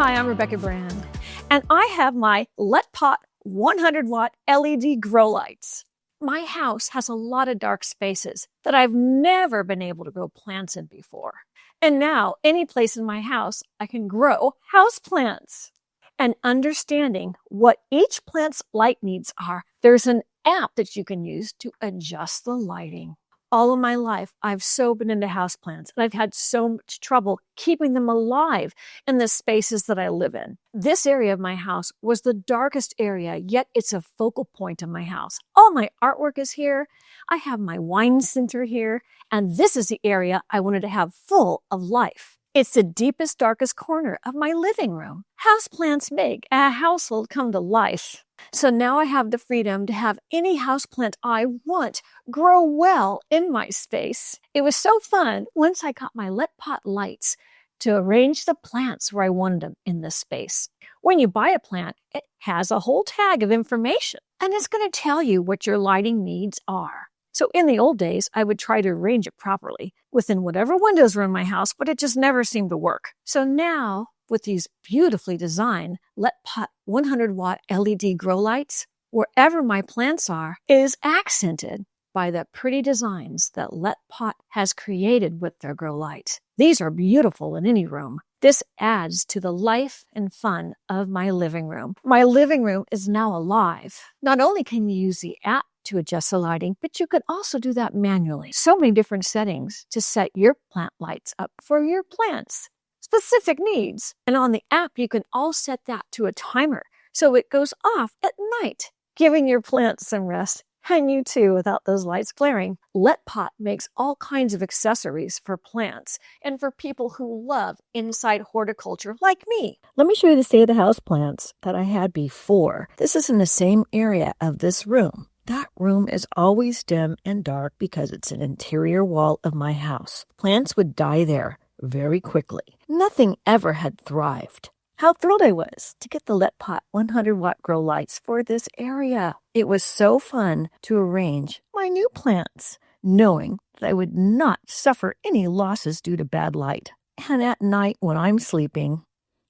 Hi, I'm Rebecca Brand, and I have my LetPot 100-watt LED grow lights. My house has a lot of dark spaces that I've never been able to grow plants in before. And now, any place in my house, I can grow houseplants. And understanding what each plant's light needs are, there's an app that you can use to adjust the lighting. All of my life, I've so been into houseplants, and I've had so much trouble keeping them alive in the spaces that I live in. This area of my house was the darkest area, yet it's a focal point of my house. All my artwork is here. I have my wine center here, and this is the area I wanted to have full of life. It's the deepest, darkest corner of my living room. Houseplants make a household come to life. So now I have the freedom to have any houseplant I want grow well in my space. It was so fun once I got my LetPot lights to arrange the plants where I wanted them in this space. When you buy a plant, it has a whole tag of information, and it's going to tell you what your lighting needs are. So in the old days, I would try to arrange it properly within whatever windows were in my house, but it just never seemed to work. So now, with these beautifully designed LetPot 100-watt LED grow lights, wherever my plants are is accented by the pretty designs that LetPot has created with their grow lights. These are beautiful in any room. This adds to the life and fun of my living room. My living room is now alive. Not only can you use the app to adjust the lighting, but you can also do that manually. So many different settings to set your plant lights up for your plants' specific needs. And on the app, you can all set that to a timer so it goes off at night, giving your plants some rest, and you too without those lights flaring. LetPot makes all kinds of accessories for plants and for people who love inside horticulture like me. Let me show you the state of the house plants that I had before. This is in the same area of this room. That room is always dim and dark because it's an interior wall of my house. Plants would die there very quickly. Nothing ever had thrived. How thrilled I was to get the LetPot 100-watt grow lights for this area. It was so fun to arrange my new plants, knowing that I would not suffer any losses due to bad light. And at night when I'm sleeping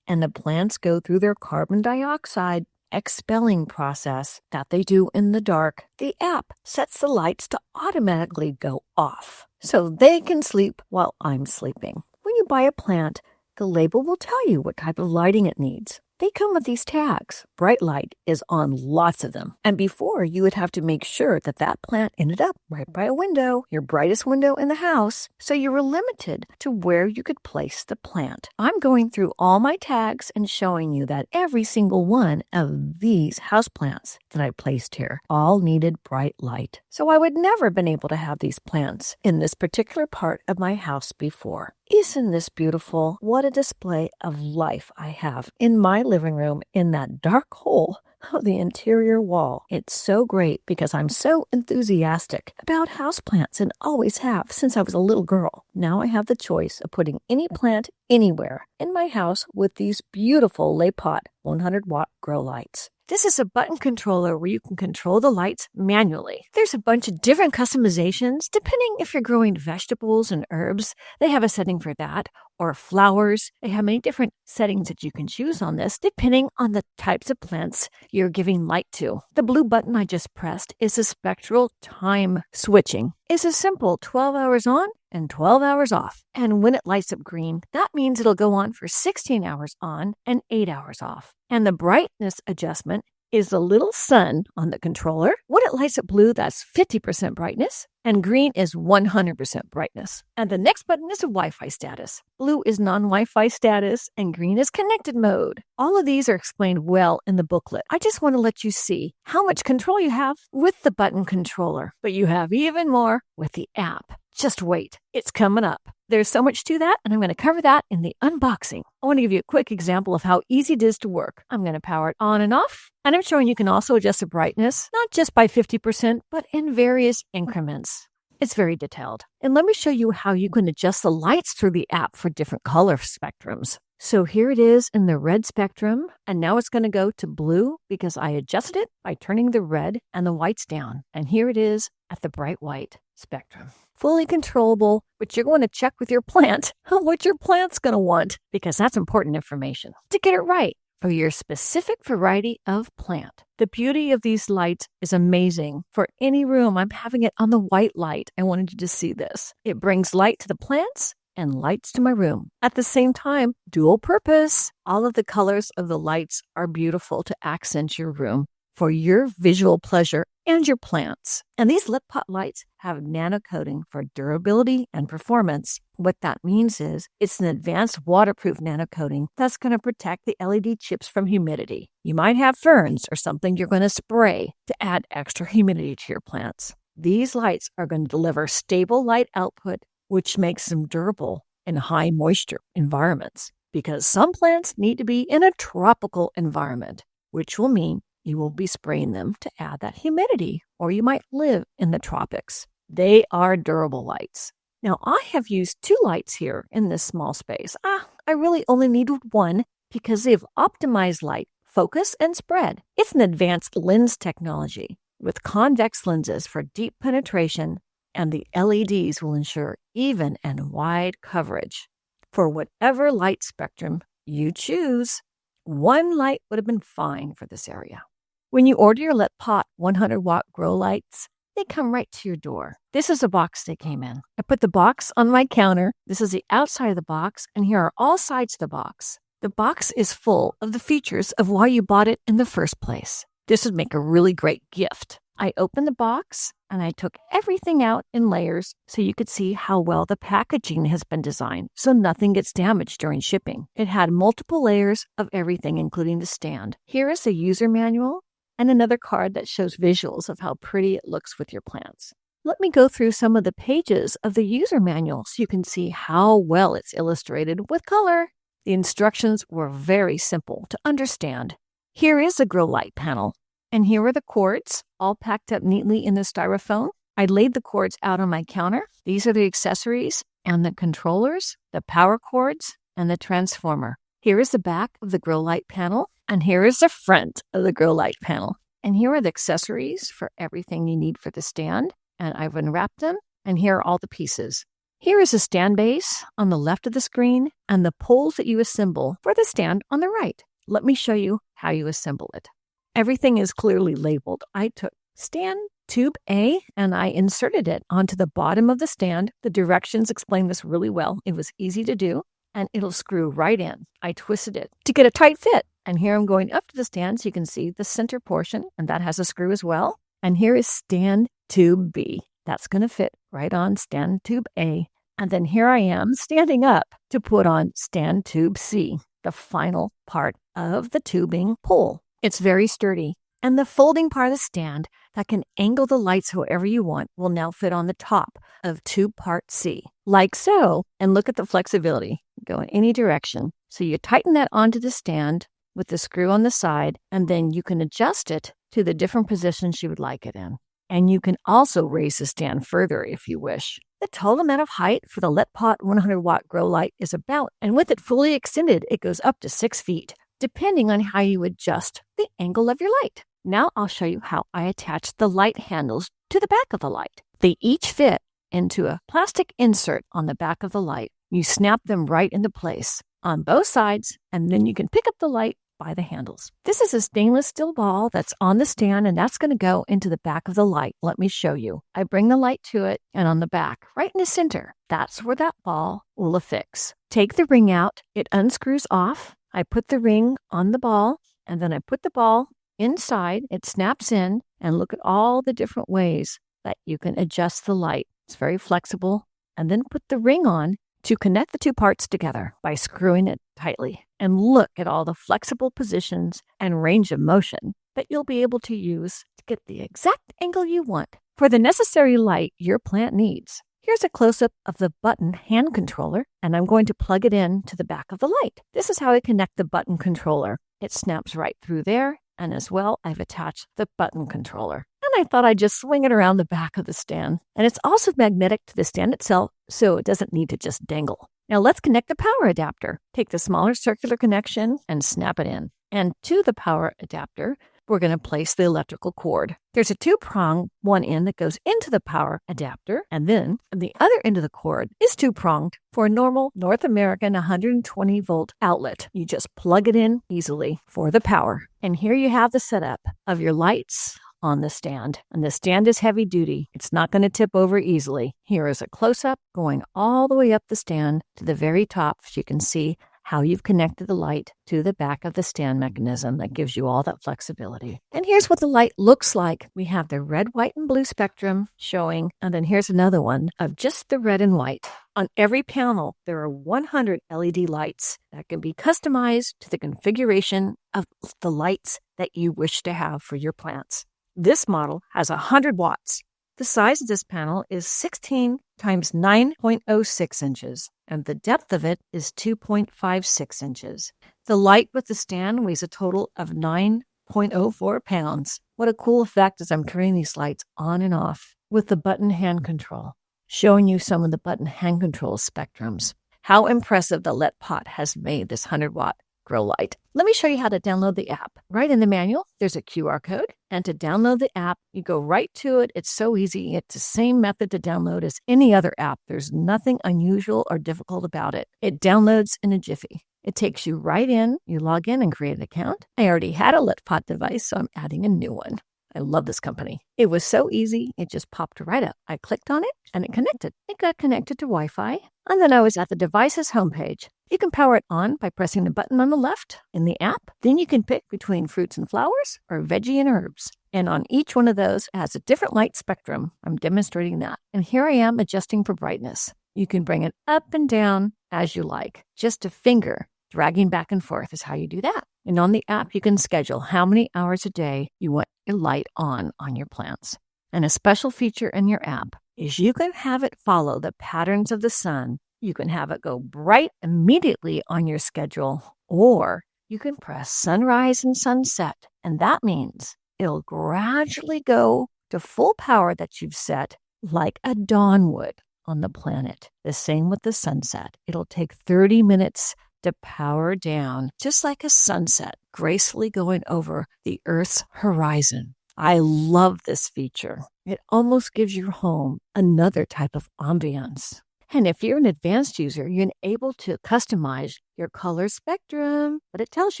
and the plants go through their carbon dioxide expelling process that they do in the dark, the app sets the lights to automatically go off so they can sleep while I'm sleeping. When you buy a plant, the label will tell you what type of lighting it needs. They come with these tags. Bright light is on lots of them. And before, you would have to make sure that that plant ended up right by a window, your brightest window in the house, so you were limited to where you could place the plant. I'm going through all my tags and showing you that every single one of these houseplants that I placed here all needed bright light. So I would never have been able to have these plants in this particular part of my house before. Isn't this beautiful? What a display of life I have in my living room in that dark hole of the interior wall. It's so great because I'm so enthusiastic about houseplants and always have since I was a little girl. Now I have the choice of putting any plant anywhere in my house with these beautiful LetPot 100-watt grow lights. This is a button controller where you can control the lights manually. There's a bunch of different customizations depending if you're growing vegetables and herbs. They have a setting for that. Or flowers. They have many different settings that you can choose on this depending on the types of plants you're giving light to. The blue button I just pressed is a spectral time switching. It's a simple 12 hours on and 12 hours off. And when it lights up green, that means it'll go on for 16 hours on and 8 hours off. And the brightness adjustment is the little sun on the controller. When it lights up blue, that's 50% brightness, and green is 100% brightness. And the next button is a Wi-Fi status. Blue is non-Wi-Fi status, and green is connected mode. All of these are explained well in the booklet. I just want to let you see how much control you have with the button controller, but you have even more with the app. Just wait, it's coming up. There's so much to that, and I'm going to cover that in the unboxing. I want to give you a quick example of how easy it is to work. I'm going to power it on and off, and I'm showing you can also adjust the brightness, not just by 50%, but in various increments. It's very detailed. And let me show you how you can adjust the lights through the app for different color spectrums. So here it is in the red spectrum, and now it's going to go to blue because I adjusted it by turning the red and the whites down. And here it is at the bright white spectrum. fully controllable, but you're going to check with your plant what your plant's going to want, because that's important information to get it right for your specific variety of plant. The beauty of these lights is amazing. For any room, I'm having it on the white light. I wanted you to see this. It brings light to the plants and lights to my room. At the same time, dual purpose. All of the colors of the lights are beautiful to accent your room for your visual pleasure and your plants. And these LetPot lights have nano coating for durability and performance. What that means is it's an advanced waterproof nano coating that's going to protect the LED chips from humidity. You might have ferns or something you're going to spray to add extra humidity to your plants. These lights are going to deliver stable light output, which makes them durable in high moisture environments, because some plants need to be in a tropical environment, which will mean you will be spraying them to add that humidity, or you might live in the tropics. They are durable lights. Now, I have used 2 lights here in this small space. I really only needed 1 because they've optimized light, focus, and spread. It's an advanced lens technology with convex lenses for deep penetration, and the LEDs will ensure even and wide coverage for whatever light spectrum you choose. 1 light would have been fine for this area. When you order your LetPot 100-watt grow lights, they come right to your door. This is the box they came in. I put the box on my counter. This is the outside of the box, and here are all sides of the box. The box is full of the features of why you bought it in the first place. This would make a really great gift. I opened the box, and I took everything out in layers so you could see how well the packaging has been designed so nothing gets damaged during shipping. It had multiple layers of everything, including the stand. Here is a user manual and another card that shows visuals of how pretty it looks with your plants. Let me go through some of the pages of the user manual so you can see how well it's illustrated with color. The instructions were very simple to understand. Here is a grow light panel, and here are the cords, all packed up neatly in the styrofoam. I laid the cords out on my counter. These are the accessories and the controllers, the power cords, and the transformer. Here is the back of the grow light panel, and here is the front of the grow light panel. And here are the accessories for everything you need for the stand, and I've unwrapped them, and here are all the pieces. Here is the stand base on the left of the screen, and the poles that you assemble for the stand on the right. Let me show you how you assemble it. Everything is clearly labeled. I took stand tube A and I inserted it onto the bottom of the stand. The directions explain this really well. It was easy to do, and it'll screw right in. I twisted it to get a tight fit. And here I'm going up to the stand so you can see the center portion, and that has a screw as well. And here is stand tube B. That's going to fit right on stand tube A. And then here I am standing up to put on stand tube C, the final part of the tubing pole. It's very sturdy. And the folding part of the stand that can angle the lights however you want will now fit on the top of tube part C, like so. And look at the flexibility. Go in any direction. So you tighten that onto the stand with the screw on the side, and then you can adjust it to the different positions you would like it in. And you can also raise the stand further if you wish. The total amount of height for the LetPot 100-watt grow light is about, and with it fully extended, it goes up to 6 feet, depending on how you adjust the angle of your light. Now I'll show you how I attach the light handles to the back of the light. They each fit into a plastic insert on the back of the light. You snap them right into place on both sides, and then you can pick up the light by the handles. This is a stainless steel ball that's on the stand, and that's going to go into the back of the light. Let me show you. I bring the light to it, and on the back, right in the center, that's where that ball will affix. Take the ring out. It unscrews off. I put the ring on the ball, and then I put the ball inside. It snaps in, and look at all the different ways that you can adjust the light. It's very flexible. And then put the ring on to connect the two parts together by screwing it tightly. And look at all the flexible positions and range of motion that you'll be able to use to get the exact angle you want for the necessary light your plant needs. Here's a close-up of the button hand controller, and I'm going to plug it in to the back of the light. This is how I connect the button controller. It snaps right through there, and as well, I've attached the button controller. And I thought I'd just swing it around the back of the stand. And it's also magnetic to the stand itself, so it doesn't need to just dangle. Now let's connect the power adapter. Take the smaller circular connection and snap it in. And to the power adapter, we're going to place the electrical cord. There's a 2-prong, one end that goes into the power adapter, and then the other end of the cord is 2-pronged for a normal North American 120 volt outlet. You just plug it in easily for the power. And here you have the setup of your lights on the stand. And the stand is heavy duty. It's not going to tip over easily. Here is a close-up going all the way up the stand to the very top, so you can see how you've connected the light to the back of the stand mechanism that gives you all that flexibility. And here's what the light looks like. We have the red, white, and blue spectrum showing, and then here's another one of just the red and white. On every panel, there are 100 LED lights that can be customized to the configuration of the lights that you wish to have for your plants. This model has 100 watts. The size of this panel is 16 times 9.06 inches, and the depth of it is 2.56 inches. The light with the stand weighs a total of 9.04 pounds. What a cool effect as I'm turning these lights on and off with the button hand control, showing you some of the button hand control spectrums. How impressive the LetPot has made this 100-watt grow light. Let me show you how to download the app. Right in the manual, there's a QR code. And to download the app, you go right to it. It's so easy. It's the same method to download as any other app. There's nothing unusual or difficult about it. It downloads in a jiffy. It takes you right in. You log in and create an account. I already had a LetPot device, so I'm adding a new one. I love this company. It was so easy. It just popped right up. I clicked on it and it connected. It got connected to Wi-Fi. And then I was at the device's homepage. You can power it on by pressing the button on the left in the app. Then you can pick between fruits and flowers or veggie and herbs. And on each one of those has a different light spectrum. I'm demonstrating that. And here I am adjusting for brightness. You can bring it up and down as you like. Just a finger dragging back and forth is how you do that. And on the app, you can schedule how many hours a day you want your light on your plants. And a special feature in your app is you can have it follow the patterns of the sun. You can have it go bright immediately on your schedule, or you can press sunrise and sunset. And that means it'll gradually go to full power that you've set like a dawn would on the planet. The same with the sunset. It'll take 30 minutes to power down, just like a sunset, gracefully going over the Earth's horizon. I love this feature. It almost gives your home another type of ambiance. And if you're an advanced user, you're able to customize your color spectrum, but it tells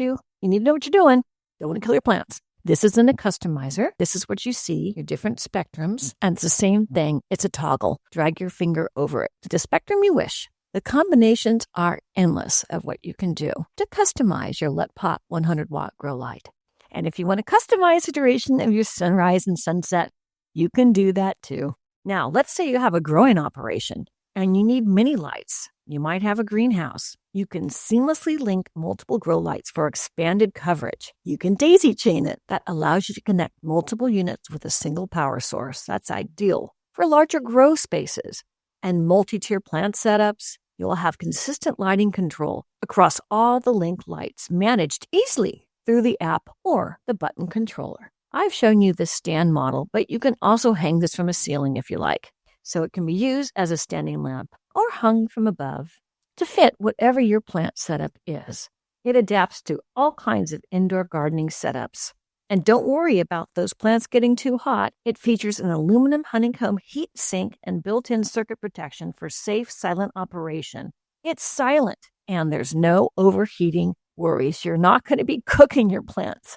you need to know what you're doing. Don't want to kill your plants. This isn't a customizer. This is what you see, your different spectrums. And it's the same thing. It's a toggle. Drag your finger over it to the spectrum you wish. The combinations are endless of what you can do to customize your LetPot 100-watt grow light. And if you want to customize the duration of your sunrise and sunset, you can do that too. Now, let's say you have a growing operation and you need mini lights. You might have a greenhouse. You can seamlessly link multiple grow lights for expanded coverage. You can daisy chain it. That allows you to connect multiple units with a single power source. That's ideal for larger grow spaces. And multi-tier plant setups, you'll have consistent lighting control across all the link lights managed easily through the app or the button controller. I've shown you the stand model, but you can also hang this from a ceiling if you like. So it can be used as a standing lamp or hung from above to fit whatever your plant setup is. It adapts to all kinds of indoor gardening setups. And don't worry about those plants getting too hot. It features an aluminum honeycomb heat sink and built-in circuit protection for safe, silent operation. It's silent, and there's no overheating worries. You're not going to be cooking your plants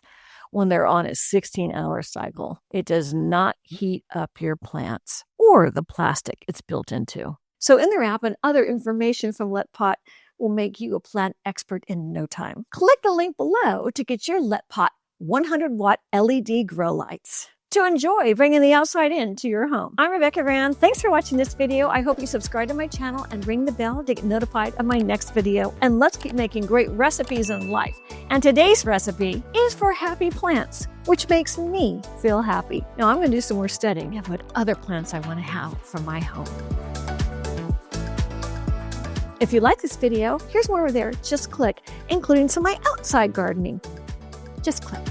when they're on a 16-hour cycle. It does not heat up your plants or the plastic it's built into. So in their app and other information from LetPot will make you a plant expert in no time. Click the link below to get your LetPot 100-watt LED grow lights to enjoy bringing the outside into your home. I'm Rebecca Rand. Thanks for watching this video. I hope you subscribe to my channel and ring the bell to get notified of my next video. And let's keep making great recipes in life. And today's recipe is for happy plants, which makes me feel happy. Now I'm going to do some more studying of what other plants I want to have for my home. If you like this video, here's more over there. Just click, including some of my outside gardening. Just click.